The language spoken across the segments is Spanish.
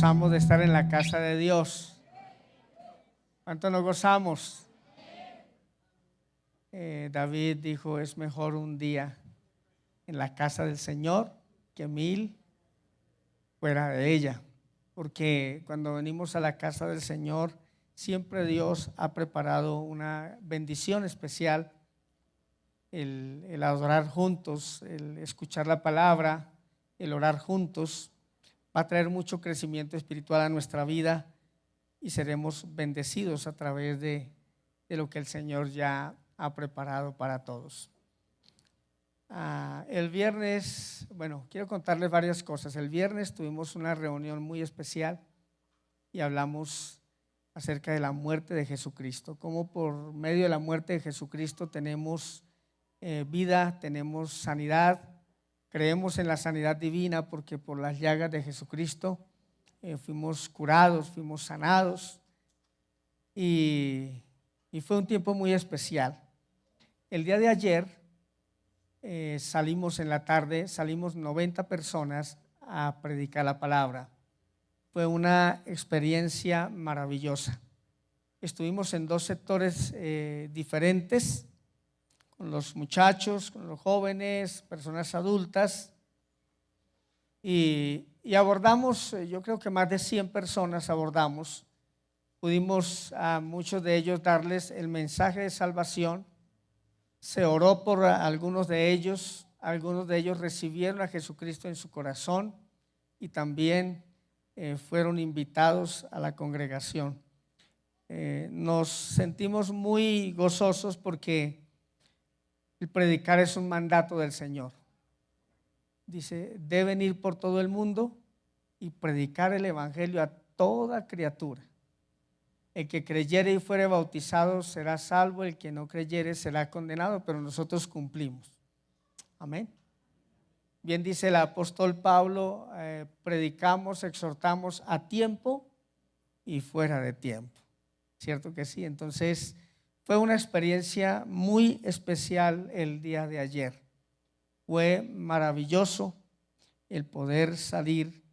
gozamos de estar en la casa de Dios. ¿Cuánto nos gozamos? David dijo, es mejor un día en la casa del Señor que 1000 fuera de ella. Porque cuando venimos a la casa del Señor, siempre Dios ha preparado una bendición especial. El adorar juntos, el escuchar la palabra, el orar juntos, va a traer mucho crecimiento espiritual a nuestra vida y seremos bendecidos a través de lo que el Señor ya ha preparado para todos. El viernes, quiero contarles varias cosas. El viernes tuvimos una reunión muy especial y hablamos acerca de la muerte de Jesucristo, cómo por medio de la muerte de Jesucristo tenemos vida, tenemos sanidad. Creemos en la sanidad divina porque por las llagas de Jesucristo fuimos curados, fuimos sanados y fue un tiempo muy especial. El día de ayer salimos en la tarde, salimos 90 personas a predicar la palabra. Fue una experiencia maravillosa. Estuvimos en 2 sectores diferentes, con los muchachos, con los jóvenes, personas adultas, y abordamos, yo creo que más de 100 personas abordamos. Pudimos a muchos de ellos darles el mensaje de salvación. Se oró por algunos de ellos recibieron a Jesucristo en su corazón y también fueron invitados a la congregación. Nos sentimos muy gozosos porque el predicar es un mandato del Señor. Dice, deben ir por todo el mundo y predicar el evangelio a toda criatura. El que creyere y fuere bautizado será salvo, el que no creyere será condenado, pero nosotros cumplimos. Amén. Bien dice el apóstol Pablo, predicamos, exhortamos a tiempo y fuera de tiempo. ¿Cierto que sí? Entonces fue una experiencia muy especial el día de ayer. Fue maravilloso el poder salir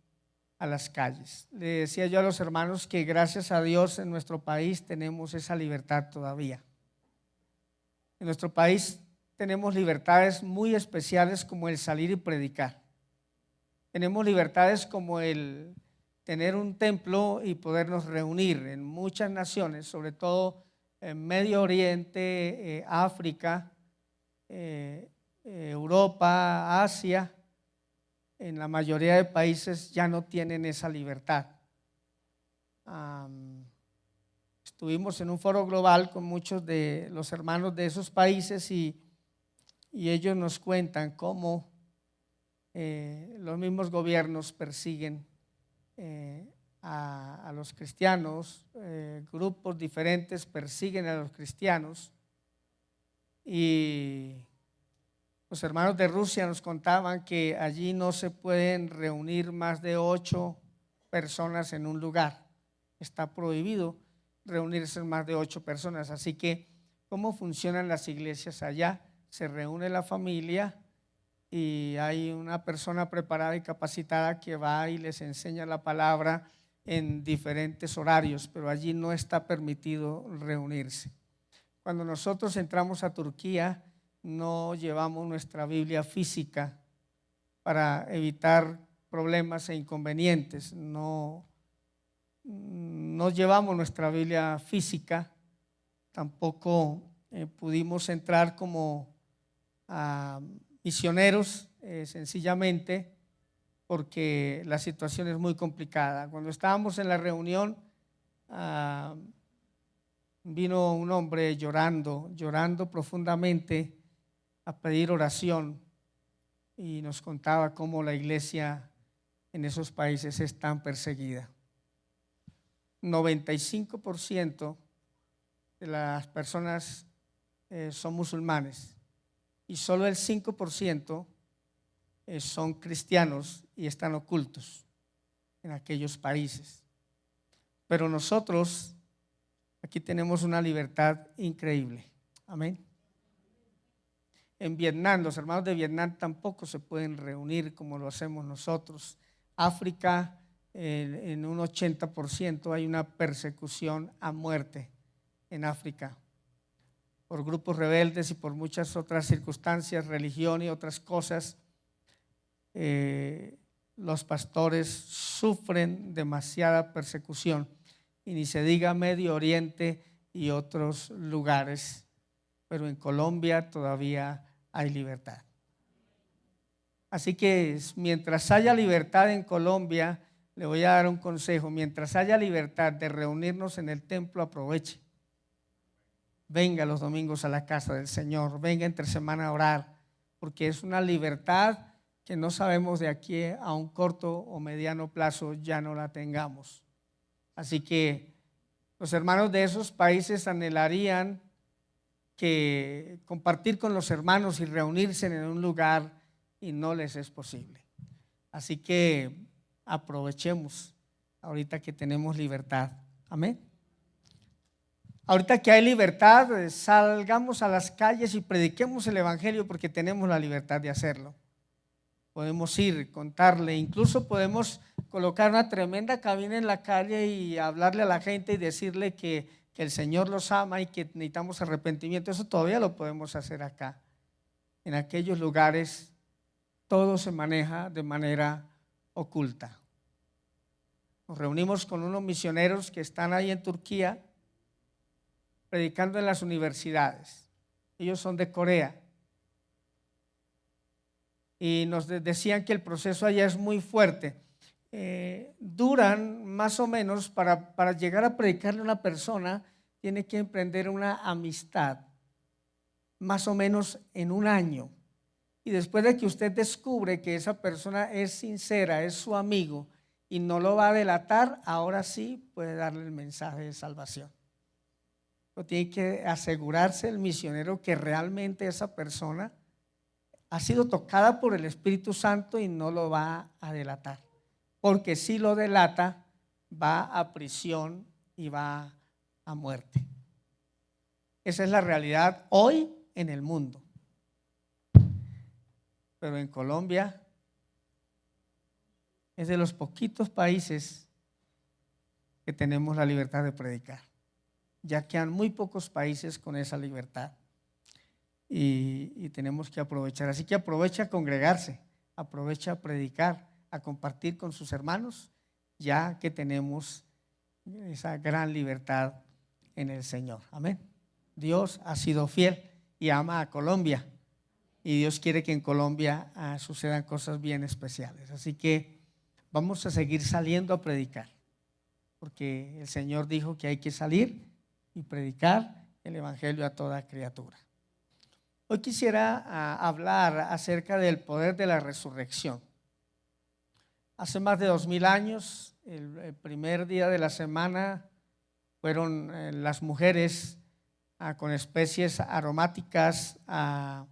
a las calles. Le decía yo a los hermanos que gracias a Dios en nuestro país tenemos esa libertad todavía. En nuestro país tenemos libertades muy especiales como el salir y predicar. Tenemos libertades como el tener un templo y podernos reunir en muchas naciones, sobre todo en Medio Oriente, África, Europa, Asia. En la mayoría de países ya no tienen esa libertad. Estuvimos en un foro global con muchos de los hermanos de esos países y ellos nos cuentan cómo los mismos gobiernos persiguen a los cristianos, grupos diferentes persiguen a los cristianos. Y los hermanos de Rusia nos contaban que allí no se pueden reunir más de 8 personas en un lugar. Está prohibido reunirse más de 8 personas. Así que, ¿cómo funcionan las iglesias allá? Se reúne la familia y hay una persona preparada y capacitada que va y les enseña la palabra en diferentes horarios, pero allí no está permitido reunirse. Cuando nosotros entramos a Turquía, no llevamos nuestra Biblia física para evitar problemas e inconvenientes. No llevamos nuestra Biblia física, tampoco pudimos entrar como misioneros, sencillamente porque la situación es muy complicada. Cuando estábamos en la reunión, vino un hombre llorando profundamente a pedir oración y nos contaba cómo la iglesia en esos países es tan perseguida. 95% de las personas son musulmanes y solo el 5% son cristianos y están ocultos en aquellos países. Pero nosotros aquí tenemos una libertad increíble. Amén. En Vietnam, los hermanos de Vietnam tampoco se pueden reunir como lo hacemos nosotros. África, en un 80% hay una persecución a muerte en África por grupos rebeldes y por muchas otras circunstancias, religión y otras cosas. Los pastores sufren demasiada persecución, y ni se diga Medio Oriente y otros lugares, pero en Colombia todavía hay libertad. Así que mientras haya libertad en Colombia, le voy a dar un consejo: mientras haya libertad de reunirnos en el templo, aproveche. Venga los domingos a la casa del Señor, venga entre semana a orar, porque es una libertad que no sabemos de aquí a un corto o mediano plazo ya no la tengamos. Así que los hermanos de esos países anhelarían que compartir con los hermanos y reunirse en un lugar, y no les es posible. Así que aprovechemos ahorita que tenemos libertad. Amén. Ahorita que hay libertad, salgamos a las calles y prediquemos el evangelio, porque tenemos la libertad de hacerlo. Podemos ir, contarle, incluso podemos colocar una tremenda cabina en la calle y hablarle a la gente y decirle que el Señor los ama y que necesitamos arrepentimiento. Eso todavía lo podemos hacer acá. En aquellos lugares todo se maneja de manera oculta. Nos reunimos con unos misioneros que están ahí en Turquía predicando en las universidades. Ellos son de Corea. Y nos decían que el proceso allá es muy fuerte. Duran más o menos, para llegar a predicarle a una persona, tiene que emprender una amistad, más o menos en un año. Y después de que usted descubre que esa persona es sincera, es su amigo y no lo va a delatar, ahora sí puede darle el mensaje de salvación. Pero tiene que asegurarse el misionero que realmente esa persona ha sido tocada por el Espíritu Santo y no lo va a delatar, porque si lo delata va a prisión y va a muerte. Esa es la realidad hoy en el mundo. Pero en Colombia es de los poquitos países que tenemos la libertad de predicar. Ya quedan muy pocos países con esa libertad. Y tenemos que aprovechar. Así que aprovecha a congregarse, aprovecha a predicar, a compartir con sus hermanos, ya que tenemos esa gran libertad en el Señor. Amén. Dios ha sido fiel y ama a Colombia, y Dios quiere que en Colombia sucedan cosas bien especiales. Así que vamos a seguir saliendo a predicar, porque el Señor dijo que hay que salir y predicar el evangelio a toda criatura. Hoy quisiera hablar acerca del poder de la resurrección. Hace más de 2000 años, el primer día de la semana, fueron las mujeres con especies aromáticas a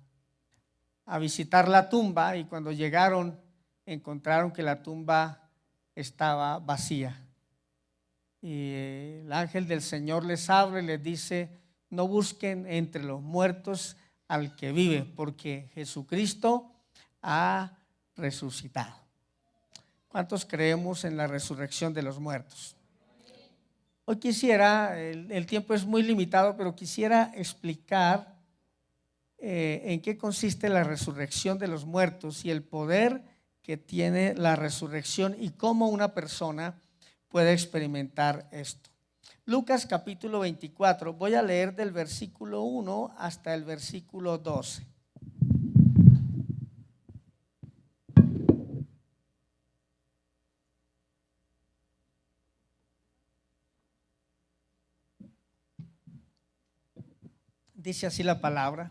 visitar la tumba, y cuando llegaron encontraron que la tumba estaba vacía. Y el ángel del Señor les habla y les dice: no busquen entre los muertos al que vive, porque Jesucristo ha resucitado. ¿Cuántos creemos en la resurrección de los muertos? Hoy quisiera, el tiempo es muy limitado, pero quisiera explicar en qué consiste la resurrección de los muertos y el poder que tiene la resurrección y cómo una persona puede experimentar esto. Lucas capítulo 24, voy a leer del versículo 1 hasta el versículo 12. Dice así la palabra: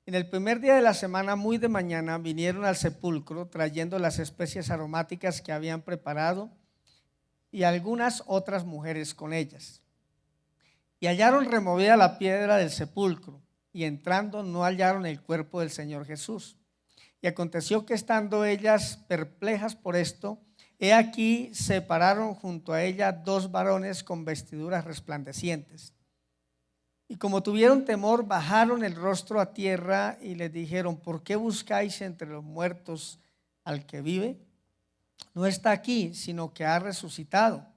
en el primer día de la semana, muy de mañana, vinieron al sepulcro trayendo las especies aromáticas que habían preparado, y algunas otras mujeres con ellas. Y hallaron removida la piedra del sepulcro, y entrando no hallaron el cuerpo del Señor Jesús. Y aconteció que, estando ellas perplejas por esto, he aquí se pararon junto a ella dos varones con vestiduras resplandecientes. Y como tuvieron temor, bajaron el rostro a tierra y les dijeron: ¿por qué buscáis entre los muertos al que vive? no está aquí, sino que ha resucitado.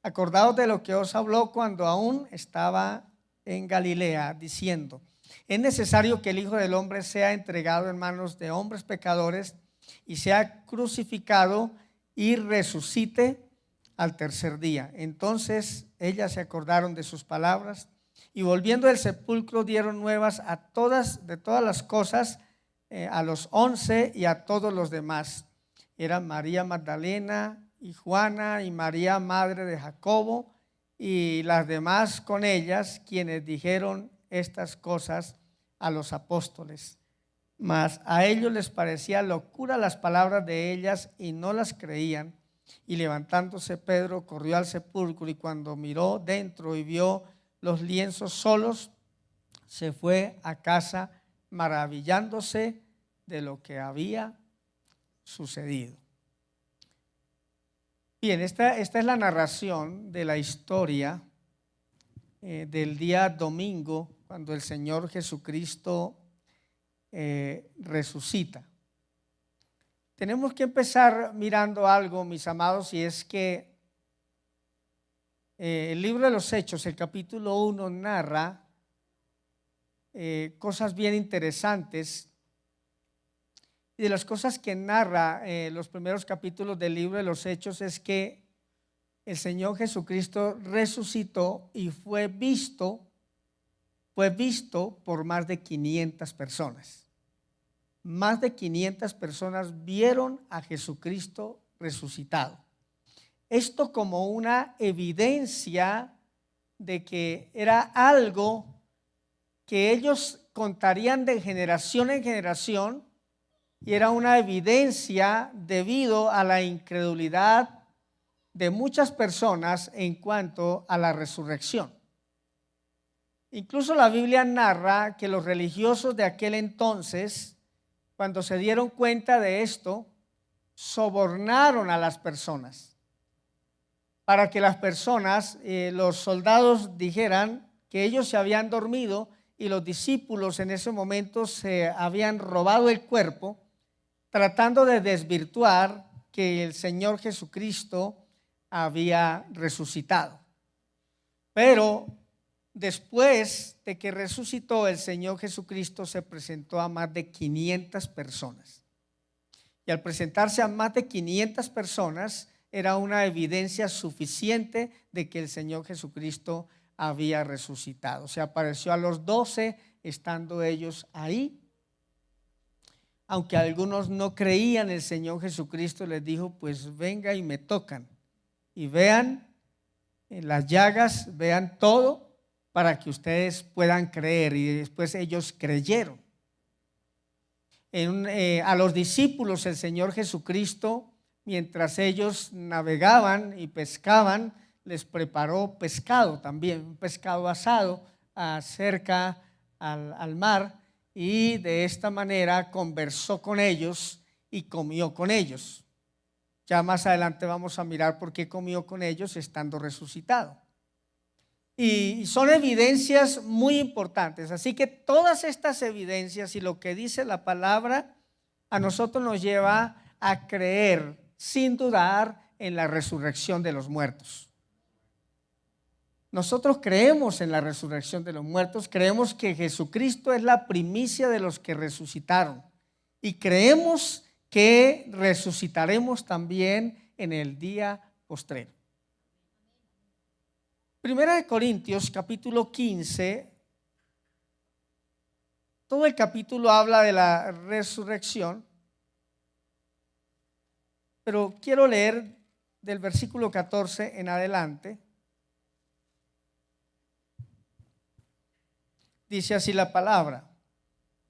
Acordaos de lo que os habló cuando aún estaba en Galilea, diciendo: es necesario que el Hijo del Hombre sea entregado en manos de hombres pecadores y sea crucificado y resucite al tercer día. Entonces ellas se acordaron de sus palabras y volviendo del sepulcro dieron nuevas de todas las cosas a los 11 y a todos los demás. Eran María Magdalena y Juana y María, madre de Jacobo, y las demás con ellas, quienes dijeron estas cosas a los apóstoles. Mas a ellos les parecía locura las palabras de ellas y no las creían. Y levantándose Pedro corrió al sepulcro y cuando miró dentro y vio los lienzos solos, se fue a casa maravillándose de lo que había sucedido. Bien, esta es la narración de la historia del día domingo, cuando el Señor Jesucristo resucita. Tenemos que empezar mirando algo, mis amados, y es que el libro de los Hechos, el capítulo 1, narra cosas bien interesantes. Y de las cosas que narra los primeros capítulos del libro de los Hechos es que el Señor Jesucristo resucitó y fue visto por más de 500 personas. Más de 500 personas vieron a Jesucristo resucitado. Esto como una evidencia de que era algo que ellos contarían de generación en generación y era una evidencia debido a la incredulidad de muchas personas en cuanto a la resurrección. Incluso la Biblia narra que los religiosos de aquel entonces, cuando se dieron cuenta de esto, sobornaron a las personas para que las personas, los soldados dijeran que ellos se habían dormido y los discípulos en ese momento se habían robado el cuerpo, tratando de desvirtuar que el Señor Jesucristo había resucitado. Pero después de que resucitó, el Señor Jesucristo se presentó a más de 500 personas. Y al presentarse a más de 500 personas, era una evidencia suficiente de que el Señor Jesucristo había resucitado. Se apareció a los 12, estando ellos ahí. Aunque algunos no creían, el Señor Jesucristo les dijo: pues venga y me tocan y vean las llagas, vean todo, para que ustedes puedan creer. Y después ellos creyeron. A los discípulos el Señor Jesucristo, mientras ellos navegaban y pescaban, les preparó pescado también, un pescado asado cerca al mar, y de esta manera conversó con ellos y comió con ellos. Ya más adelante vamos a mirar por qué comió con ellos estando resucitado. Y son evidencias muy importantes. Así que todas estas evidencias y lo que dice la palabra a nosotros nos lleva a creer sin dudar en la resurrección de los muertos. Nosotros creemos en la resurrección de los muertos, creemos que Jesucristo es la primicia de los que resucitaron y creemos que resucitaremos también en el día postrero. Primera de Corintios, capítulo 15, todo el capítulo habla de la resurrección, pero quiero leer del versículo 14 en adelante. Dice así la palabra: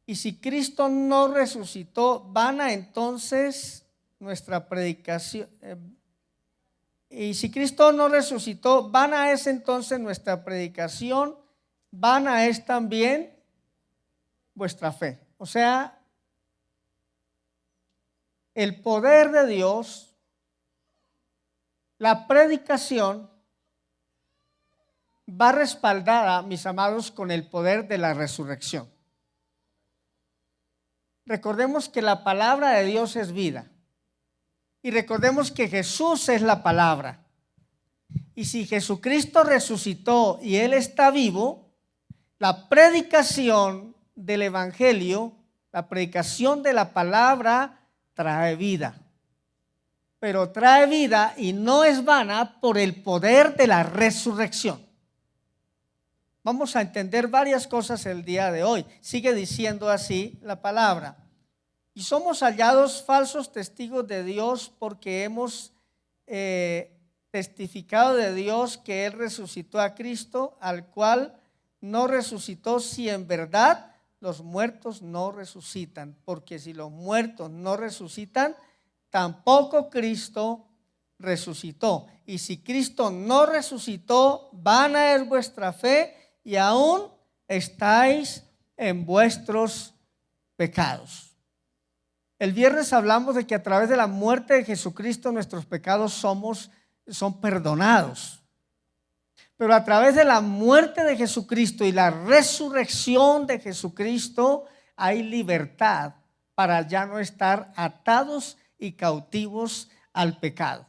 y si Cristo no resucitó, vana entonces nuestra predicación. Y si Cristo no resucitó, vana es entonces nuestra predicación, vana es también vuestra fe. O sea, el poder de Dios, la predicación va respaldada, mis amados, con el poder de la resurrección. Recordemos que la palabra de Dios es vida. Y recordemos que Jesús es la palabra. Y si Jesucristo resucitó y Él está vivo, la predicación del Evangelio, la predicación de la palabra trae vida. Pero trae vida y no es vana por el poder de la resurrección. Vamos a entender varias cosas el día de hoy. Sigue diciendo así la palabra. Y somos hallados falsos testigos de Dios porque hemos testificado de Dios que Él resucitó a Cristo, al cual no resucitó si en verdad los muertos no resucitan. Porque si los muertos no resucitan, tampoco Cristo resucitó. Y si Cristo no resucitó, vana es vuestra fe y aún estáis en vuestros pecados. El viernes hablamos de que a través de la muerte de Jesucristo nuestros pecados son perdonados. Pero a través de la muerte de Jesucristo y la resurrección de Jesucristo hay libertad para ya no estar atados y cautivos al pecado.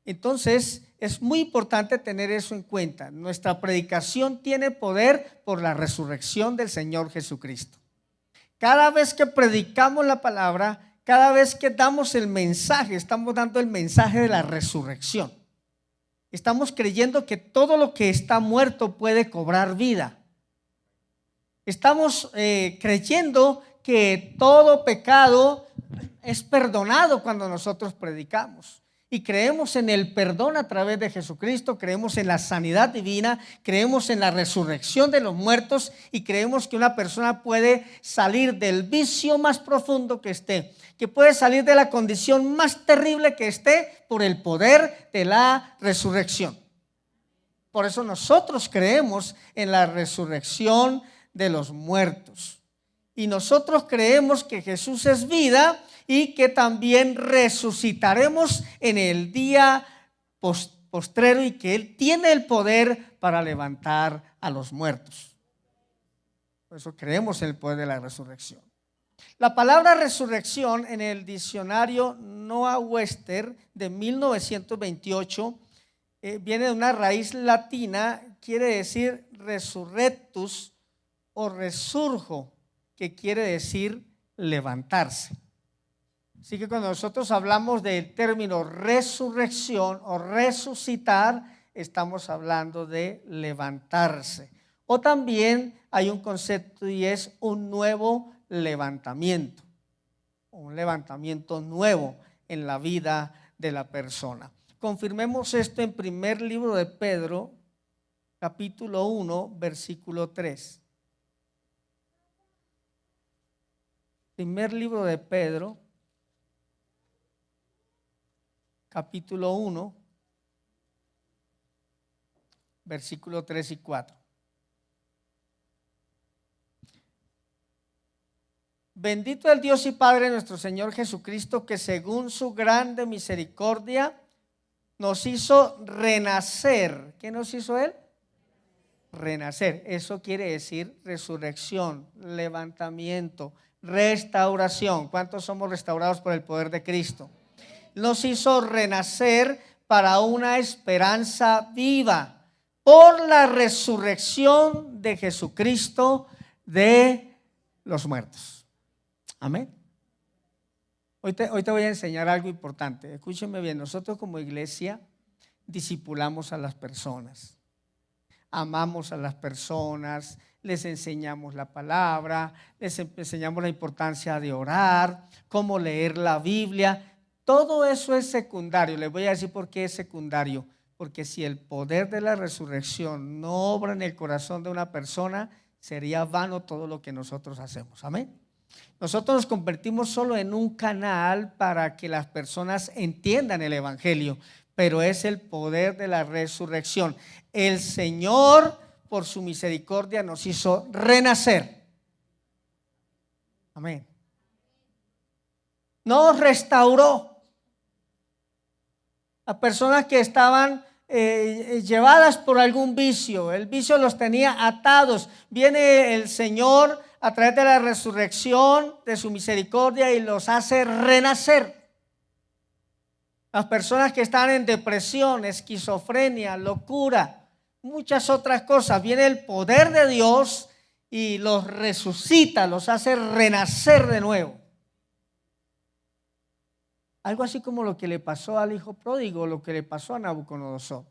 Entonces es muy importante tener eso en cuenta. Nuestra predicación tiene poder por la resurrección del Señor Jesucristo. Cada vez que predicamos la palabra, cada vez que damos el mensaje, estamos dando el mensaje de la resurrección. Estamos creyendo que todo lo que está muerto puede cobrar vida. Estamos creyendo que todo pecado es perdonado cuando nosotros predicamos. Y creemos en el perdón a través de Jesucristo, creemos en la sanidad divina, creemos en la resurrección de los muertos y creemos que una persona puede salir del vicio más profundo que esté, que puede salir de la condición más terrible que esté por el poder de la resurrección. Por eso nosotros creemos en la resurrección de los muertos. Y nosotros creemos que Jesús es vida y que también resucitaremos en el día postrero y que Él tiene el poder para levantar a los muertos. Por eso creemos en el poder de la resurrección. La palabra resurrección en el diccionario Noah Webster de 1928 viene de una raíz latina, quiere decir resurrectus o resurjo, que quiere decir levantarse. Así que cuando nosotros hablamos del término resurrección o resucitar, estamos hablando de levantarse. O también hay un concepto y es un nuevo levantamiento. Un levantamiento nuevo en la vida de la persona. Confirmemos esto en primer libro de Pedro, capítulo 1, versículo 3. Primer libro de Pedro, capítulo 1, versículo 3 y 4. Bendito el Dios y Padre de nuestro Señor Jesucristo, que según su grande misericordia nos hizo renacer. ¿Qué nos hizo Él? Renacer. Eso quiere decir resurrección, levantamiento, restauración. ¿Cuántos somos restaurados por el poder de Cristo? Nos hizo renacer para una esperanza viva por la resurrección de Jesucristo de los muertos. Amén. Hoy te voy a enseñar algo importante. Escúchenme bien, nosotros como iglesia discipulamos a las personas, amamos a las personas, les enseñamos la palabra, les enseñamos la importancia de orar, cómo leer la Biblia. Todo eso es secundario. Les voy a decir por qué es secundario. Porque si el poder de la resurrección no obra en el corazón de una persona, sería vano todo lo que nosotros hacemos. Amén. Nosotros nos convertimos solo en un canal para que las personas entiendan el evangelio, pero es el poder de la resurrección. El Señor, por su misericordia, nos hizo renacer. Amén. Nos restauró. A personas que estaban llevadas por algún vicio, el vicio los tenía atados. Viene el Señor a través de la resurrección, de su misericordia, y los hace renacer. Las personas que están en depresión, esquizofrenia, locura, muchas otras cosas. Viene el poder de Dios y los resucita, los hace renacer de nuevo. Algo así como lo que le pasó al hijo pródigo, lo que le pasó a Nabucodonosor.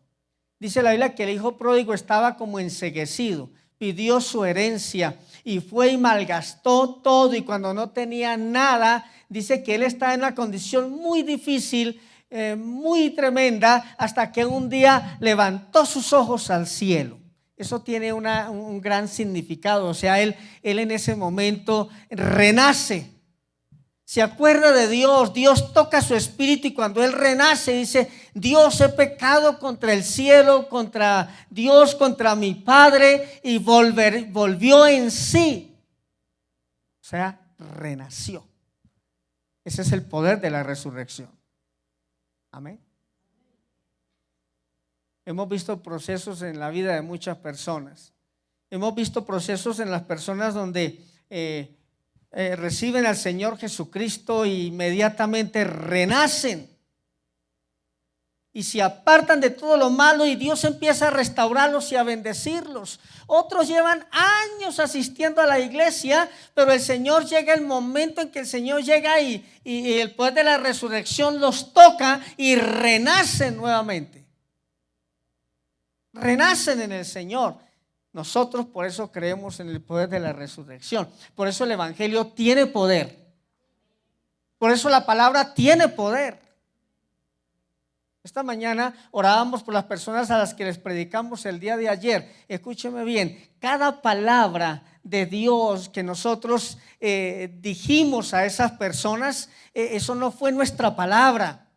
Dice la Biblia que el hijo pródigo estaba como enceguecido, pidió su herencia y fue y malgastó todo, y cuando no tenía nada, dice que él estaba en una condición muy difícil, muy tremenda, hasta que un día levantó sus ojos al cielo. Eso tiene un gran significado. O sea, él en ese momento renace. Se acuerda de Dios, Dios toca su espíritu, y cuando él renace dice: Dios, he pecado contra el cielo, contra Dios, contra mi Padre, y volvió en sí. O sea, renació. Ese es el poder de la resurrección. Amén. Hemos visto procesos en la vida de muchas personas. Hemos visto procesos en las personas donde reciben al Señor Jesucristo e inmediatamente renacen y se apartan de todo lo malo, y Dios empieza a restaurarlos y a bendecirlos. Otros llevan años asistiendo a la iglesia, pero el Señor llega el momento en que el Señor llega y el poder de la resurrección los toca y renacen nuevamente. Renacen en el Señor. Nosotros por eso creemos en el poder de la resurrección. Por eso el evangelio tiene poder. Por eso la palabra tiene poder. Esta mañana orábamos por las personas a las que les predicamos el día de ayer. Escúcheme bien, cada palabra de Dios que nosotros dijimos a esas personas, eso no fue nuestra palabra.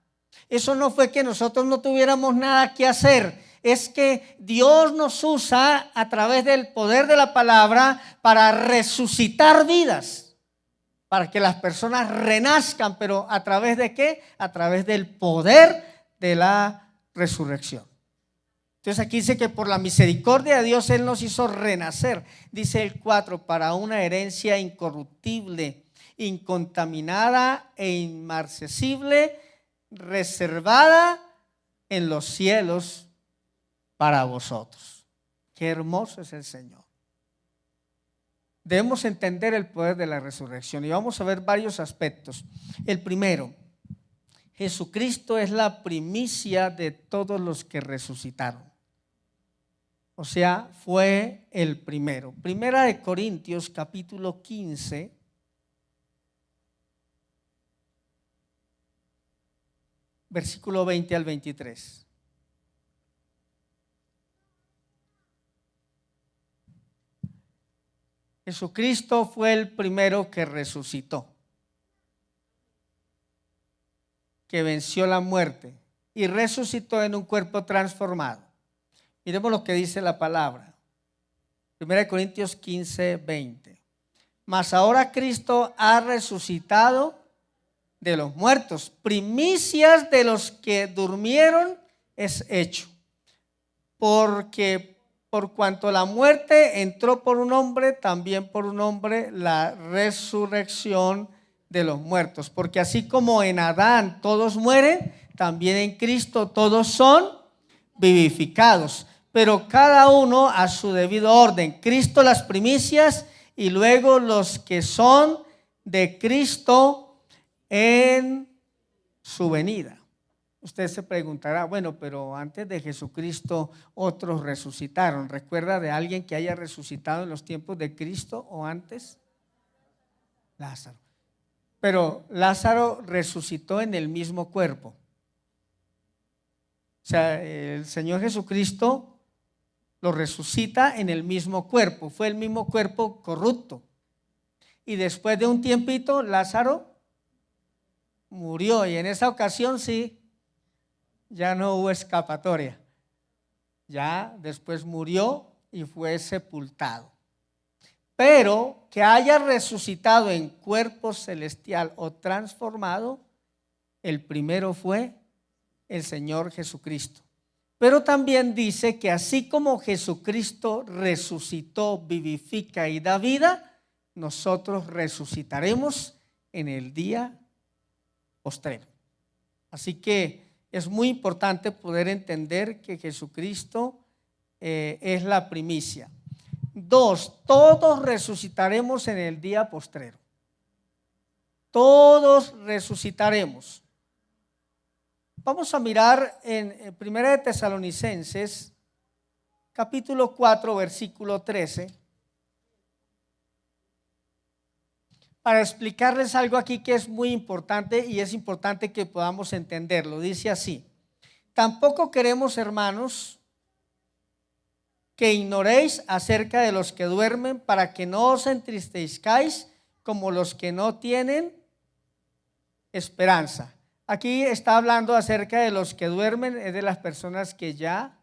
Eso no fue que nosotros no tuviéramos nada que hacer. Es que Dios nos usa a través del poder de la palabra para resucitar vidas, para que las personas renazcan. ¿Pero a través de qué? A través del poder de la resurrección. Entonces aquí dice que por la misericordia de Dios Él nos hizo renacer. Dice el 4, para una herencia incorruptible, incontaminada e inmarcesible, reservada en los cielos para vosotros. Qué hermoso es el Señor. Debemos entender el poder de la resurrección y vamos a ver varios aspectos. El primero: Jesucristo es la primicia de todos los que resucitaron. O sea, fue el primero. Primera de Corintios capítulo 15. Versículo 20 al 23. Jesucristo fue el primero que resucitó, que venció la muerte y resucitó en un cuerpo transformado. Miremos lo que dice la palabra. 1 Corintios 15, 20. Mas ahora Cristo ha resucitado de los muertos, primicias de los que durmieron es hecho. Porque por cuanto la muerte entró por un hombre, también por un hombre la resurrección de los muertos. Porque así como en Adán todos mueren, también en Cristo todos son vivificados, pero cada uno a su debido orden. Cristo las primicias y luego los que son de Cristo en su venida. Usted se preguntará, bueno, pero antes de Jesucristo otros resucitaron. ¿Recuerda de alguien que haya resucitado en los tiempos de Cristo o antes? Lázaro. Pero Lázaro resucitó en el mismo cuerpo. O sea, el Señor Jesucristo lo resucita en el mismo cuerpo. Fue el mismo cuerpo corrupto. Y después de un tiempito, Lázaro murió. Y en esa ocasión sí, ya no hubo escapatoria. Ya después murió y fue sepultado. Pero que haya resucitado en cuerpo celestial o transformado, el primero fue el Señor Jesucristo. Pero también dice que así como Jesucristo resucitó, vivifica y da vida, nosotros resucitaremos en el día postrero. Así que Es muy importante poder entender que Jesucristo es la primicia. 2, todos resucitaremos en el día postrero. Todos resucitaremos. Vamos a mirar en 1 de Tesalonicenses, capítulo 4, versículo 13, para explicarles algo aquí que es muy importante y es importante que podamos entenderlo. Dice así: tampoco queremos, hermanos, que ignoréis acerca de los que duermen, para que no os entristezcáis como los que no tienen esperanza. Aquí está hablando acerca de los que duermen, es de las personas que ya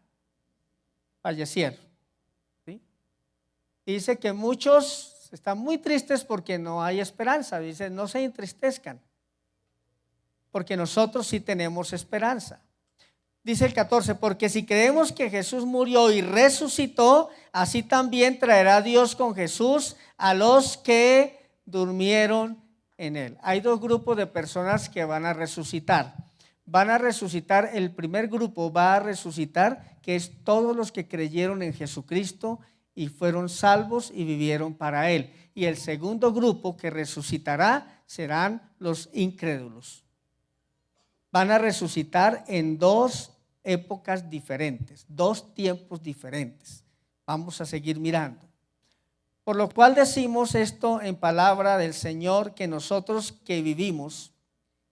fallecieron, ¿sí? Dice que muchos están muy tristes porque no hay esperanza. Dice, no se entristezcan, porque nosotros sí tenemos esperanza. Dice el 14, porque si creemos que Jesús murió y resucitó, así también traerá Dios con Jesús a los que durmieron en él. Hay dos grupos de personas que van a resucitar. Van a resucitar, el primer grupo va a resucitar, que es todos los que creyeron en Jesucristo y fueron salvos y vivieron para él. Y el segundo grupo que resucitará serán los incrédulos. Van a resucitar en dos épocas diferentes, dos tiempos diferentes. Vamos a seguir mirando. Por lo cual decimos esto en palabra del Señor, que nosotros que vivimos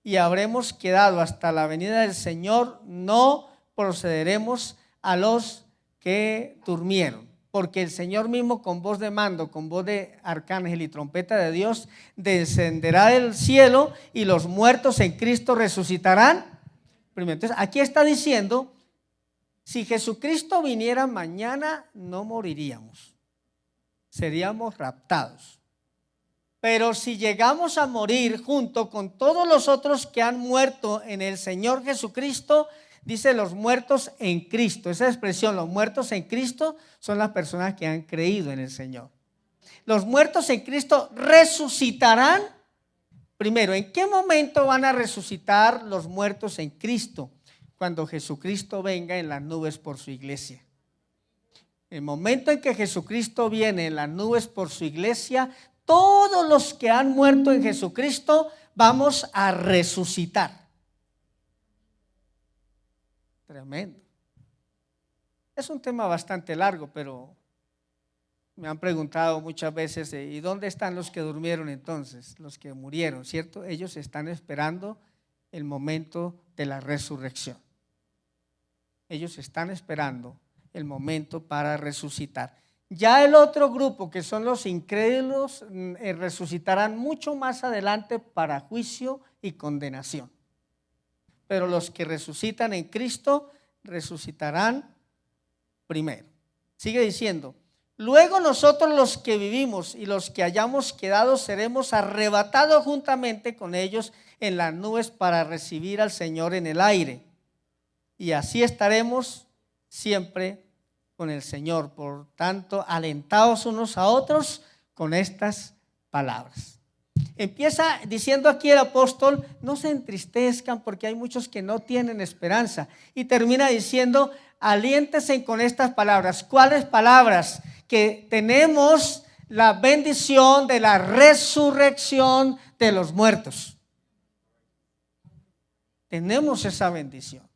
y habremos quedado hasta la venida del Señor, no procederemos a los que durmieron. Porque el Señor mismo, con voz de mando, con voz de arcángel y trompeta de Dios, descenderá del cielo y los muertos en Cristo resucitarán primero. Entonces, aquí está diciendo, si Jesucristo viniera mañana, no moriríamos, seríamos raptados. Pero si llegamos a morir junto con todos los otros que han muerto en el Señor Jesucristo, dice los muertos en Cristo. Esa expresión, los muertos en Cristo, son las personas que han creído en el Señor. Los muertos en Cristo resucitarán primero. ¿En qué momento van a resucitar los muertos en Cristo? Cuando Jesucristo venga en las nubes por su iglesia. El momento en que Jesucristo viene en las nubes por su iglesia, todos los que han muerto en Jesucristo vamos a resucitar. Tremendo. Es un tema bastante largo, pero me han preguntado muchas veces, ¿y dónde están los que durmieron entonces? Los que murieron, ¿cierto? Ellos están esperando el momento de la resurrección. Ellos están esperando el momento para resucitar. Ya el otro grupo, que son los incrédulos, resucitarán mucho más adelante para juicio y condenación. Pero los que resucitan en Cristo resucitarán primero. Sigue diciendo, luego nosotros los que vivimos y los que hayamos quedado seremos arrebatados juntamente con ellos en las nubes para recibir al Señor en el aire. Y así estaremos siempre con el Señor. Por tanto, alentaos unos a otros con estas palabras. Empieza diciendo aquí el apóstol, no se entristezcan porque hay muchos que no tienen esperanza. Y termina diciendo, aliéntense con estas palabras. ¿Cuáles palabras? Que tenemos la bendición de la resurrección de los muertos. Tenemos esa bendición.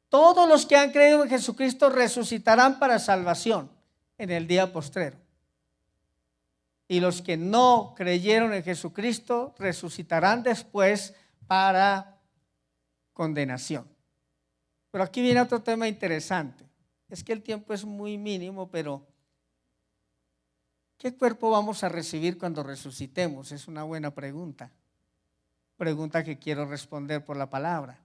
Todos los que han creído en Jesucristo resucitarán para salvación en el día postrero. Y los que no creyeron en Jesucristo resucitarán después para condenación. Pero aquí viene otro tema interesante. Es que el tiempo es muy mínimo, pero ¿qué cuerpo vamos a recibir cuando resucitemos? Es una buena pregunta. Pregunta que quiero responder por la palabra.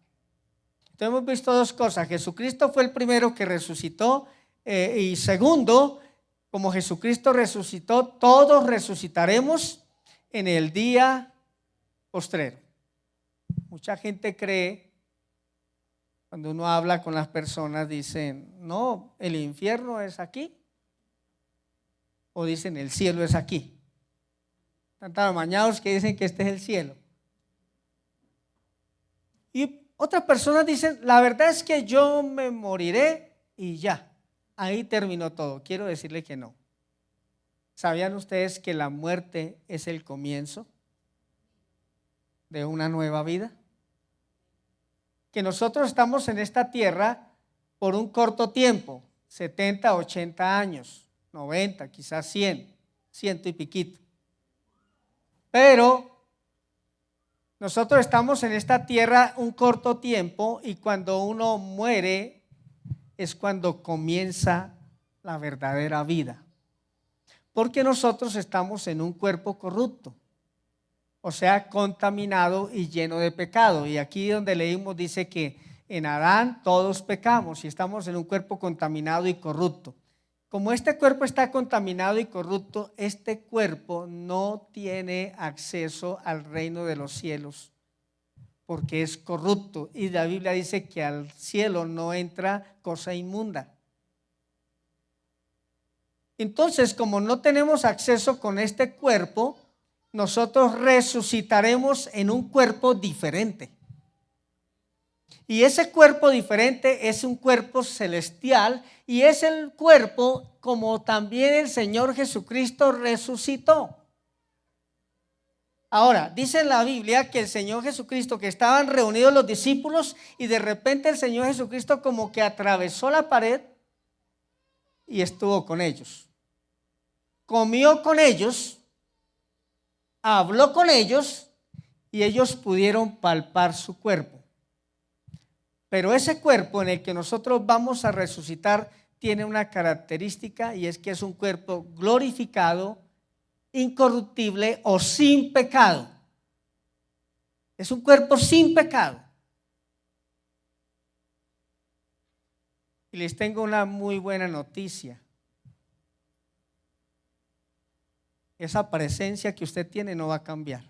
Entonces hemos visto dos cosas. Jesucristo fue el primero que resucitó y segundo, como Jesucristo resucitó, todos resucitaremos en el día postrero. Mucha gente cree, cuando uno habla con las personas, dicen, no, el infierno es aquí. O dicen, el cielo es aquí. Están tan amañados que dicen que este es el cielo. Y Otras personas dicen, la verdad es que yo me moriré y ya, ahí terminó todo. Quiero decirle que no. ¿Sabían ustedes que la muerte es el comienzo de una nueva vida? Que nosotros estamos en esta tierra por un corto tiempo, 70, 80 años, 90, quizás 100, ciento y piquito. Pero nosotros estamos en esta tierra un corto tiempo y cuando uno muere es cuando comienza la verdadera vida. Porque nosotros estamos en un cuerpo corrupto, o sea, contaminado y lleno de pecado. Y aquí donde leímos dice que en Adán todos pecamos y estamos en un cuerpo contaminado y corrupto. Como este cuerpo está contaminado y corrupto, este cuerpo no tiene acceso al reino de los cielos porque es corrupto. Y la Biblia dice que al cielo no entra cosa inmunda. Entonces, como no tenemos acceso con este cuerpo, nosotros resucitaremos en un cuerpo diferente. Y ese cuerpo diferente es un cuerpo celestial y es el cuerpo como también el Señor Jesucristo resucitó. Ahora, dice en la Biblia que el Señor Jesucristo, que estaban reunidos los discípulos y de repente el Señor Jesucristo como que atravesó la pared y estuvo con ellos. Comió con ellos, habló con ellos y ellos pudieron palpar su cuerpo. Pero ese cuerpo en el que nosotros vamos a resucitar tiene una característica y es que es un cuerpo glorificado, incorruptible o sin pecado. Es un cuerpo sin pecado. Y les tengo una muy buena noticia. Esa presencia que usted tiene no va a cambiar.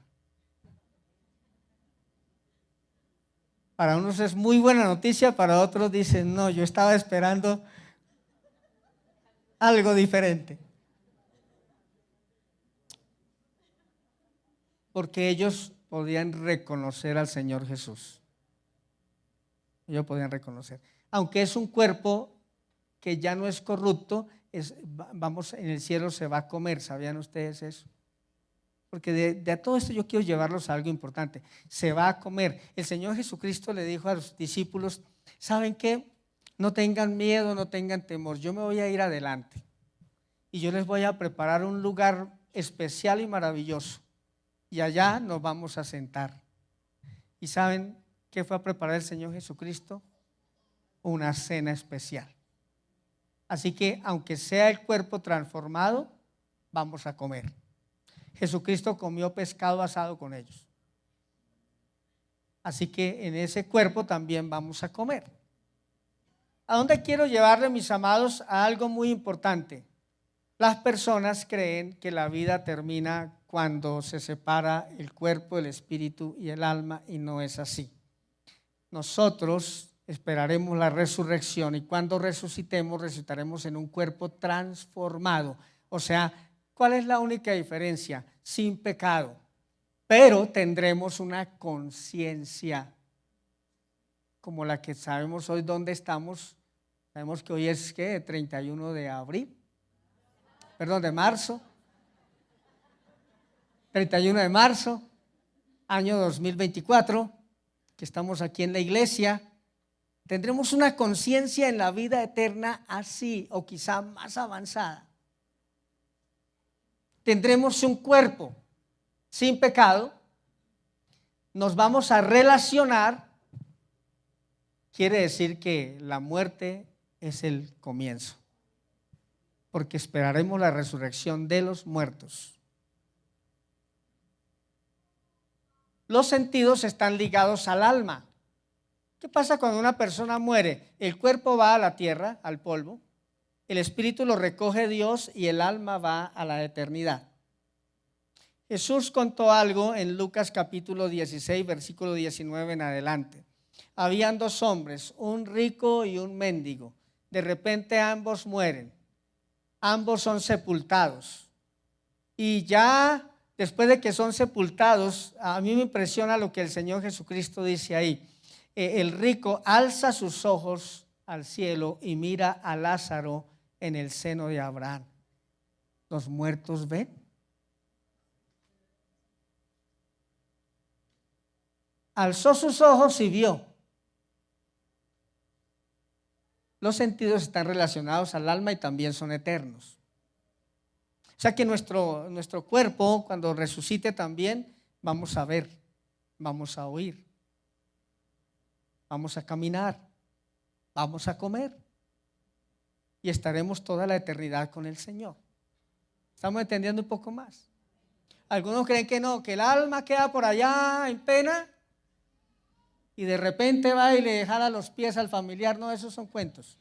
Para unos es muy buena noticia, para otros dicen, no, yo estaba esperando algo diferente. Porque ellos podían reconocer al Señor Jesús. Ellos podían reconocer. Aunque es un cuerpo que ya no es corrupto, vamos, en el cielo se va a comer. ¿Sabían ustedes eso? Porque de todo esto yo quiero llevarlos a algo importante. Se va a comer. El Señor Jesucristo le dijo a los discípulos, ¿saben qué? No tengan miedo, no tengan temor. Yo me voy a ir adelante. Y yo les voy a preparar un lugar especial y maravilloso. Y allá nos vamos a sentar. ¿Y saben qué fue a preparar el Señor Jesucristo? Una cena especial. Así que aunque sea el cuerpo transformado, vamos a comer. Jesucristo comió pescado asado con ellos. Así que en ese cuerpo también vamos a comer. ¿A dónde quiero llevarle, mis amados? A algo muy importante. Las personas creen que la vida termina cuando se separa el cuerpo, el espíritu y el alma, y no es así. Nosotros esperaremos la resurrección y cuando resucitemos, resucitaremos en un cuerpo transformado. O sea, ¿cuál es la única diferencia? Sin pecado, pero tendremos una conciencia como la que sabemos hoy dónde estamos. Sabemos que hoy es ¿qué? 31 de abril, perdón, de marzo, 31 de marzo, año 2024, que estamos aquí en la iglesia. Tendremos una conciencia en la vida eterna así o quizá más avanzada. Tendremos un cuerpo sin pecado, nos vamos a relacionar, quiere decir que la muerte es el comienzo, porque esperaremos la resurrección de los muertos. Los sentidos están ligados al alma. ¿Qué pasa cuando una persona muere? El cuerpo va a la tierra, al polvo. El espíritu lo recoge Dios y el alma va a la eternidad. Jesús contó algo en Lucas capítulo 16, versículo 19 en adelante. Habían dos hombres, un rico y un mendigo. De repente ambos mueren. Ambos son sepultados. Y ya después de que son sepultados, a mí me impresiona lo que el Señor Jesucristo dice ahí. el rico alza sus ojos al cielo y mira a Lázaro en el seno de Abraham. ¿Los muertos ven? Alzó sus ojos y vio. Los sentidos están relacionados al alma y también son eternos. O sea que nuestro cuerpo, cuando resucite también, vamos a ver, vamos a oír, vamos a caminar, vamos a comer y estaremos toda la eternidad con el Señor. ¿Estamos entendiendo un poco más? Algunos creen que no, que el alma queda por allá en pena y de repente va y le jala los pies al familiar. No, esos son cuentos.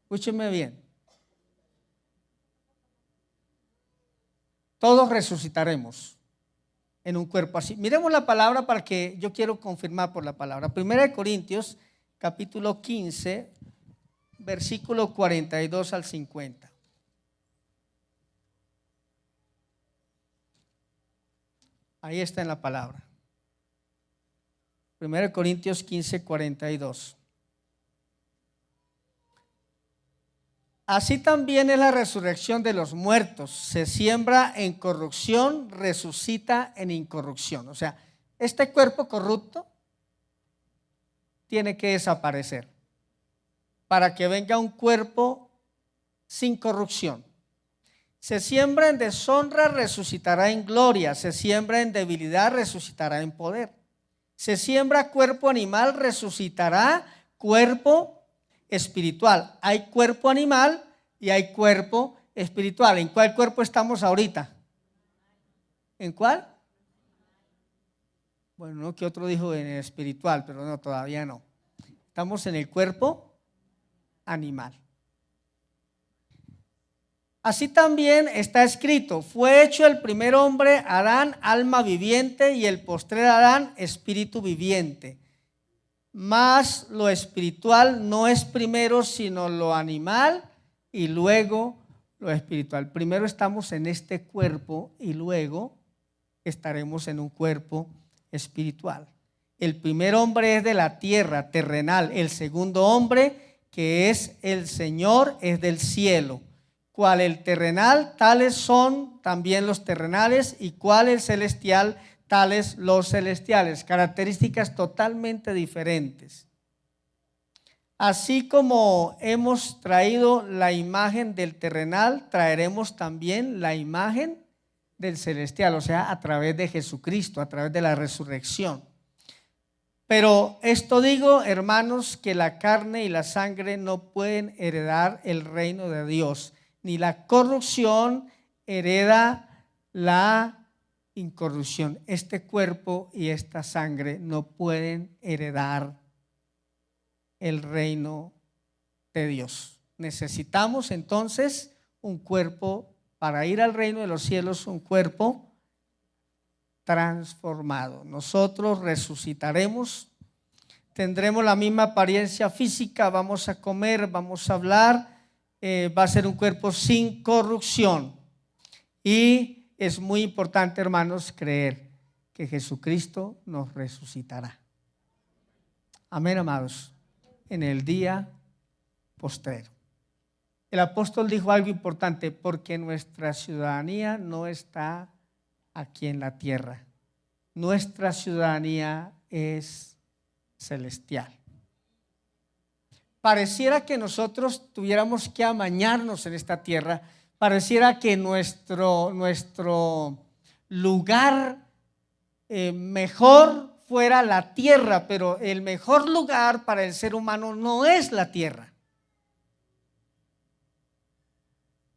Escúchenme bien. Todos resucitaremos en un cuerpo así. Miremos la palabra para que yo quiero confirmar por la palabra. 1 Corintios, capítulo 15, versículo 42 al 50. Ahí está en la palabra. 1 Corintios 15, 42. Así también es la resurrección de los muertos. Se siembra en corrupción, resucita en incorrupción. O sea, este cuerpo corrupto tiene que desaparecer para que venga un cuerpo sin corrupción. Se siembra en deshonra, resucitará en gloria. Se siembra en debilidad, resucitará en poder. Se siembra cuerpo animal, resucitará cuerpo espiritual. Hay cuerpo animal y hay cuerpo espiritual. ¿En cuál cuerpo estamos ahorita? ¿En cuál? Bueno, no, que otro dijo en el espiritual, pero no, todavía no. Estamos en el cuerpo animal. Así también está escrito: fue hecho el primer hombre, Adán, alma viviente, y el postrer Adán, espíritu viviente. Mas lo espiritual no es primero, sino lo animal, y luego lo espiritual. Primero estamos en este cuerpo y luego estaremos en un cuerpo espiritual. El primer hombre es de la tierra, terrenal. El segundo hombre, que es el Señor, es del cielo. Cual el terrenal, tales son también los terrenales, y cual el celestial, tales los celestiales. Características totalmente diferentes. Así como hemos traído la imagen del terrenal, traeremos también la imagen del celestial, o sea, a través de Jesucristo, a través de la resurrección. Pero esto digo, hermanos, que la carne y la sangre no pueden heredar el reino de Dios, ni la corrupción hereda la incorrupción. Este cuerpo y esta sangre no pueden heredar el reino de Dios. Necesitamos entonces un cuerpo para ir al reino de los cielos, un cuerpo transformado. Nosotros resucitaremos, tendremos la misma apariencia física, vamos a comer, vamos a hablar, va a ser un cuerpo sin corrupción. Y es muy importante, hermanos, creer que Jesucristo nos resucitará. Amén, amados. En el día postrero. El apóstol dijo algo importante: porque nuestra ciudadanía no está aquí en la tierra. Nuestra ciudadanía es celestial. Pareciera que nosotros tuviéramos que amañarnos en esta tierra, pareciera que nuestro lugar mejor fuera la tierra, pero el mejor lugar para el ser humano no es la tierra.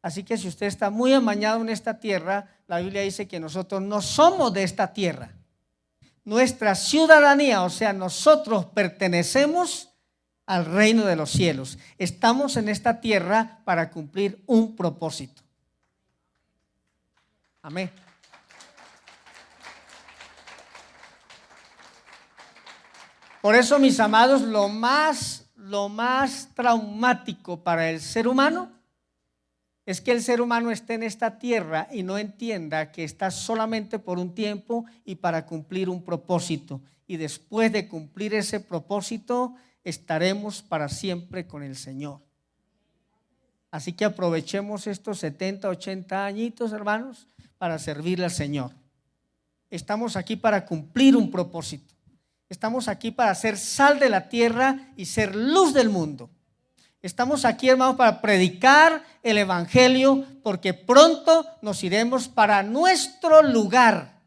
Así que si usted está muy amañado en esta tierra, la Biblia dice que nosotros no somos de esta tierra. Nuestra ciudadanía, o sea, nosotros pertenecemos al reino de los cielos. Estamos en esta tierra para cumplir un propósito. Amén. Por eso, mis amados, lo más traumático para el ser humano es que el ser humano esté en esta tierra y no entienda que está solamente por un tiempo y para cumplir un propósito. Y después de cumplir ese propósito, estaremos para siempre con el Señor. Así que aprovechemos estos 70, 80 añitos, hermanos, para servirle al Señor. Estamos aquí para cumplir un propósito. Estamos aquí para ser sal de la tierra y ser luz del mundo. Estamos aquí, hermanos, para predicar el evangelio, porque pronto nos iremos para nuestro lugar.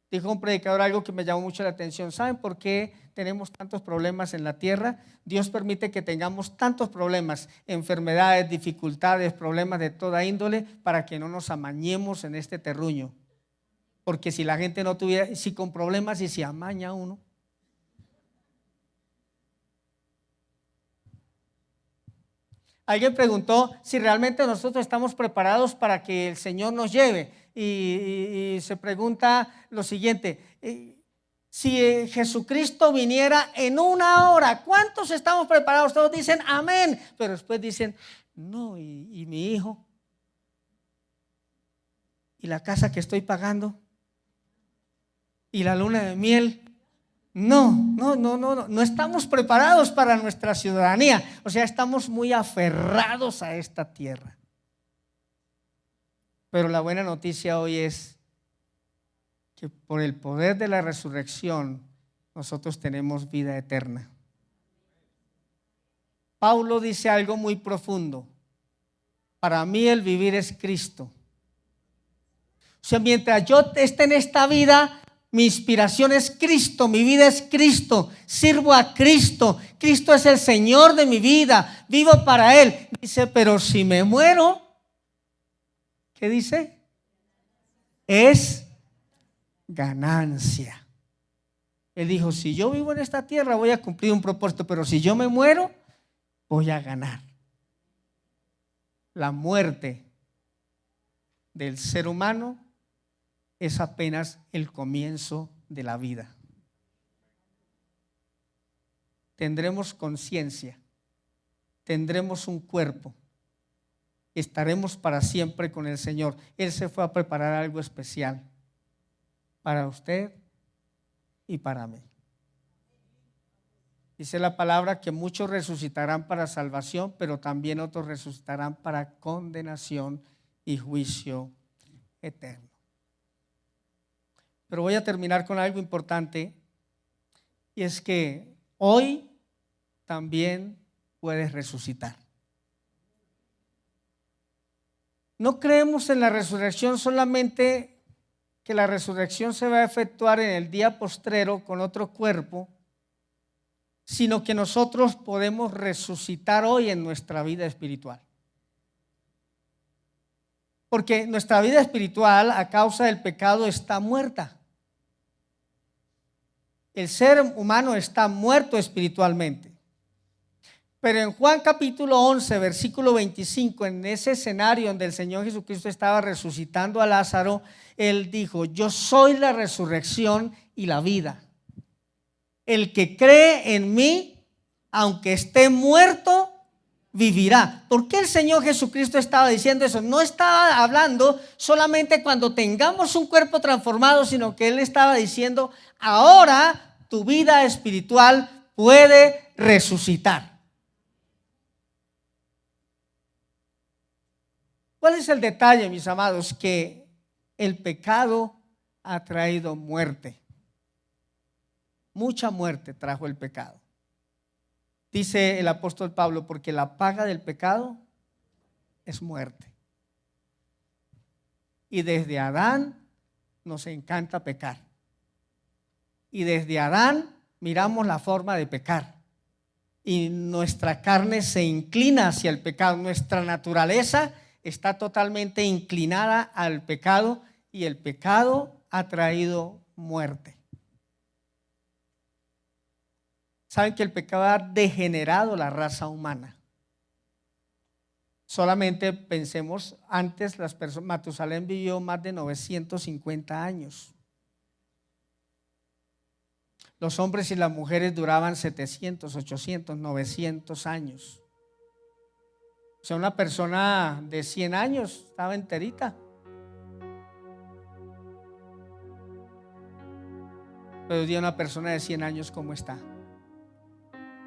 Dijo un predicador algo que me llamó mucho la atención. ¿Saben por qué tenemos tantos problemas en la tierra? Dios permite que tengamos tantos problemas, enfermedades, dificultades, problemas de toda índole, para que no nos amañemos en este terruño. Porque si la gente no tuviera, si con problemas y si amaña uno. Alguien preguntó si realmente nosotros estamos preparados para que el Señor nos lleve. Y se pregunta lo siguiente: si Jesucristo viniera en 1 hora, ¿cuántos estamos preparados? Todos dicen amén, pero después dicen no, y mi hijo, y la casa que estoy pagando, y la luna de miel. No estamos preparados para nuestra ciudadanía. O sea, estamos muy aferrados a esta tierra. Pero la buena noticia hoy es que por el poder de la resurrección nosotros tenemos vida eterna. Pablo dice algo muy profundo: para mí el vivir es Cristo. O sea, mientras yo esté en esta vida, mi inspiración es Cristo, mi vida es Cristo, sirvo a Cristo, Cristo es el Señor de mi vida, vivo para Él. Dice, pero si me muero, ¿qué dice? Es ganancia. Él dijo, si yo vivo en esta tierra voy a cumplir un propósito, pero si yo me muero, voy a ganar. La muerte del ser humano es apenas el comienzo de la vida. Tendremos conciencia, tendremos un cuerpo, estaremos para siempre con el Señor. Él se fue a preparar algo especial para usted y para mí. Dice la palabra que muchos resucitarán para salvación, pero también otros resucitarán para condenación y juicio eterno. Pero voy a terminar con algo importante, y es que hoy también puedes resucitar. No creemos en la resurrección solamente que la resurrección se va a efectuar en el día postrero con otro cuerpo, sino que nosotros podemos resucitar hoy en nuestra vida espiritual. Porque nuestra vida espiritual a causa del pecado está muerta. El ser humano está muerto espiritualmente. Pero en Juan capítulo 11, versículo 25, en ese escenario donde el Señor Jesucristo estaba resucitando a Lázaro, Él dijo, yo soy la resurrección y la vida. El que cree en mí, aunque esté muerto, vivirá. ¿Por qué el Señor Jesucristo estaba diciendo eso? No estaba hablando solamente cuando tengamos un cuerpo transformado, sino que Él estaba diciendo, ahora tu vida espiritual puede resucitar. ¿Cuál es el detalle, mis amados? Que el pecado ha traído muerte. Mucha muerte trajo el pecado. Dice el apóstol Pablo, porque la paga del pecado es muerte. Y desde Adán nos encanta pecar. Y desde Adán miramos la forma de pecar. Y nuestra carne se inclina hacia el pecado. Nuestra naturaleza está totalmente inclinada al pecado, y el pecado ha traído muerte. Saben que el pecado ha degenerado la raza humana. Solamente pensemos, antes las personas, Matusalén vivió más de 950 años. Los hombres y las mujeres duraban 700, 800, 900 años. O sea, una persona de 100 años estaba enterita. Pero hoy día una persona de 100 años, ¿cómo está?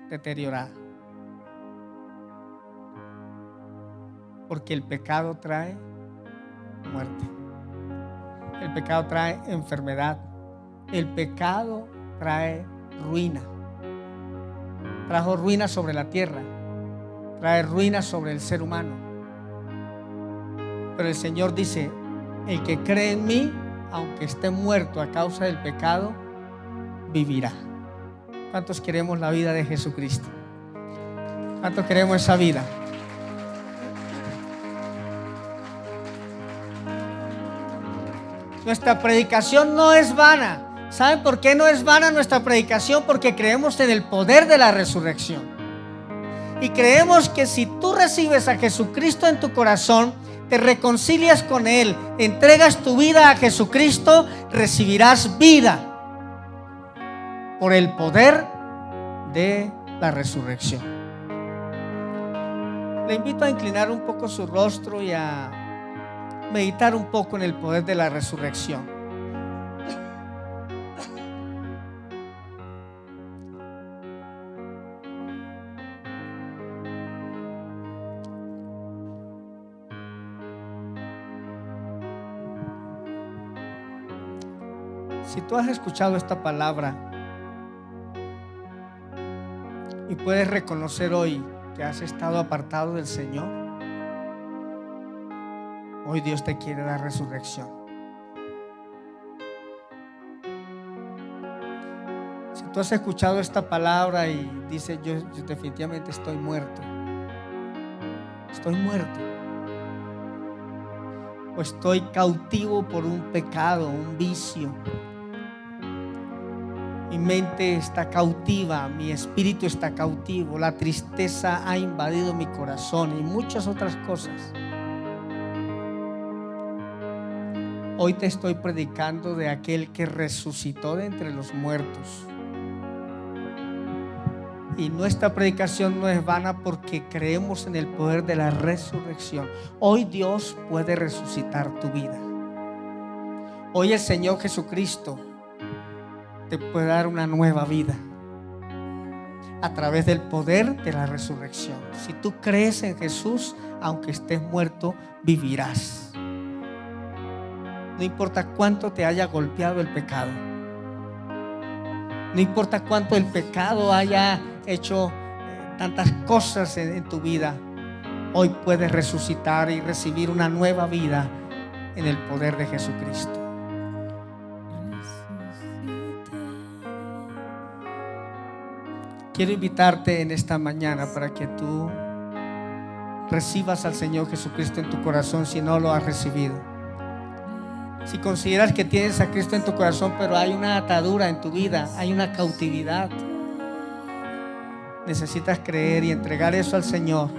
Deteriorada. Porque el pecado trae muerte. El pecado trae enfermedad. El pecado trae ruina. Trajo ruina sobre la tierra. Trae ruina sobre el ser humano. Pero el Señor dice: el que cree en mí, aunque esté muerto a causa del pecado, vivirá. ¿Cuántos queremos la vida de Jesucristo? ¿Cuántos queremos esa vida? Nuestra predicación no es vana. ¿Saben por qué no es vana nuestra predicación? Porque creemos en el poder de la resurrección. Y creemos que si tú recibes a Jesucristo en tu corazón, te reconcilias con Él, entregas tu vida a Jesucristo, recibirás vida por el poder de la resurrección. Le invito a inclinar un poco su rostro y a meditar un poco en el poder de la resurrección. Si tú has escuchado esta palabra y puedes reconocer hoy que has estado apartado del Señor, hoy Dios te quiere dar resurrección. Si tú has escuchado esta palabra y dices: yo definitivamente estoy muerto, o estoy cautivo por un pecado, un vicio, mi mente está cautiva, mi espíritu está cautivo, la tristeza ha invadido mi corazón y muchas otras cosas. Hoy te estoy predicando de aquel que resucitó de entre los muertos. Y nuestra predicación no es vana porque creemos en el poder de la resurrección. Hoy Dios puede resucitar tu vida. Hoy el Señor Jesucristo te puede dar una nueva vida a través del poder de la resurrección. Si tú crees en Jesús, aunque estés muerto, vivirás. No importa cuánto te haya golpeado el pecado, no importa cuánto el pecado haya hecho tantas cosas en tu vida, hoy puedes resucitar y recibir una nueva vida en el poder de Jesucristo. Quiero invitarte en esta mañana para que tú recibas al Señor Jesucristo en tu corazón si no lo has recibido. Si consideras que tienes a Cristo en tu corazón, pero hay una atadura en tu vida, hay una cautividad, necesitas creer y entregar eso al Señor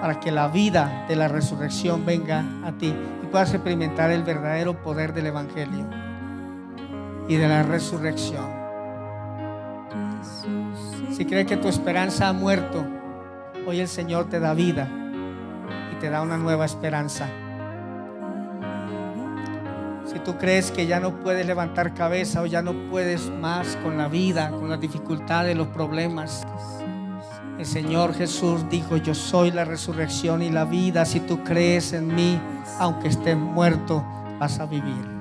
para que la vida de la resurrección venga a ti y puedas experimentar el verdadero poder del Evangelio y de la resurrección. Si crees que tu esperanza ha muerto, hoy el Señor te da vida y te da una nueva esperanza. Si tú crees que ya no puedes levantar cabeza o ya no puedes más con la vida, con las dificultades, los problemas, el Señor Jesús dijo: yo soy la resurrección y la vida. Si tú crees en mí, aunque estés muerto, vas a vivir.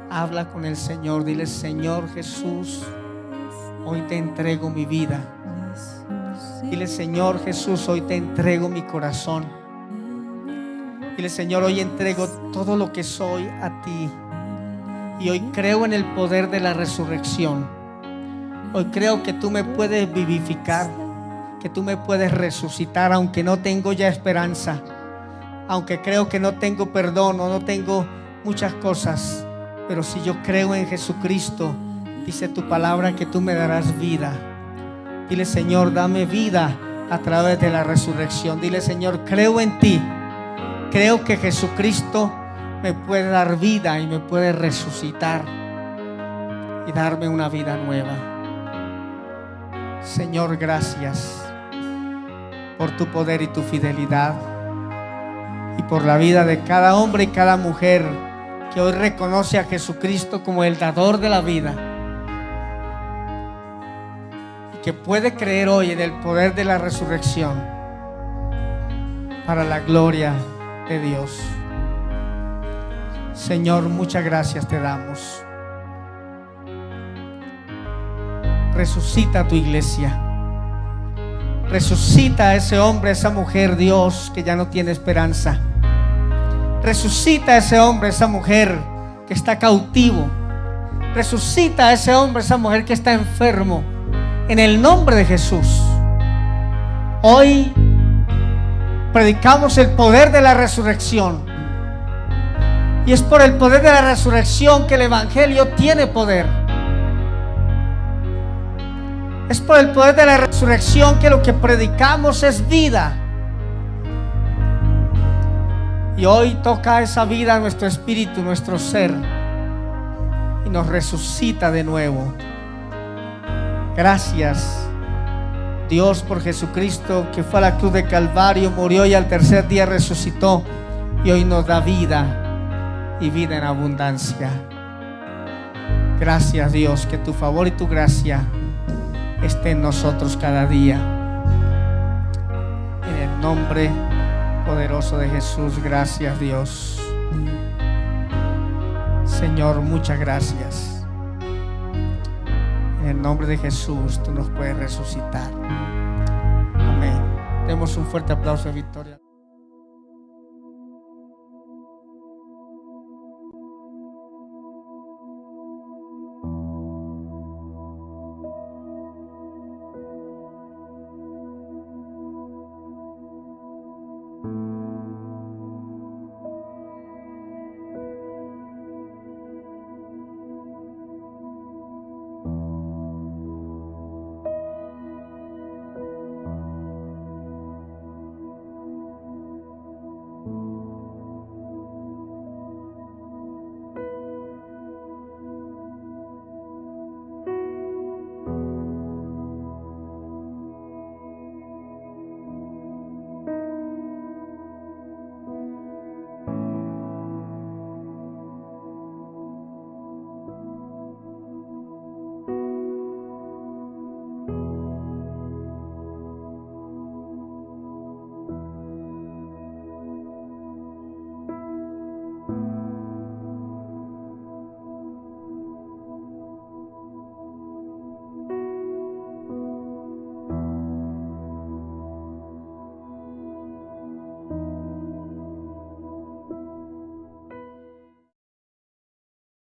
Habla con el Señor, dile: Señor Jesús, hoy te entrego mi vida. Dile: Señor Jesús, hoy te entrego mi corazón. Dile: Señor, hoy entrego todo lo que soy a ti. Y hoy creo en el poder de la resurrección. Hoy creo que tú me puedes vivificar, que tú me puedes resucitar, aunque no tengo ya esperanza, aunque creo que no tengo perdón o no tengo muchas cosas. Pero si yo creo en Jesucristo, dice tu palabra que tú me darás vida. Dile: Señor, dame vida a través de la resurrección. Dile: Señor, creo en ti. Creo que Jesucristo me puede dar vida y me puede resucitar y darme una vida nueva. Señor, gracias. por tu poder y tu fidelidad, y por la vida de cada hombre y cada mujer que hoy reconoce a Jesucristo como el dador de la vida, y que puede creer hoy en el poder de la resurrección para la gloria de Dios. Señor, muchas gracias te damos. Resucita a tu iglesia. Resucita a ese hombre, a esa mujer, Dios, que ya no tiene esperanza. Resucita a ese hombre, a esa mujer que está cautivo. Resucita a ese hombre, a esa mujer que está enfermo. En el nombre de Jesús. Hoy predicamos el poder de la resurrección. Y es por el poder de la resurrección que el Evangelio tiene poder. Es por el poder de la resurrección que lo que predicamos es vida. Y hoy toca esa vida a nuestro espíritu, nuestro ser, y nos resucita de nuevo. Gracias, Dios, por Jesucristo, que fue a la cruz de Calvario, murió y al tercer día resucitó, y hoy nos da vida y vida en abundancia. Gracias, Dios, que tu favor y tu gracia esté en nosotros cada día. En el nombre poderoso de Jesús, gracias, Dios. Señor, muchas gracias. En el nombre de Jesús, tú nos puedes resucitar. Amén. Demos un fuerte aplauso de victoria.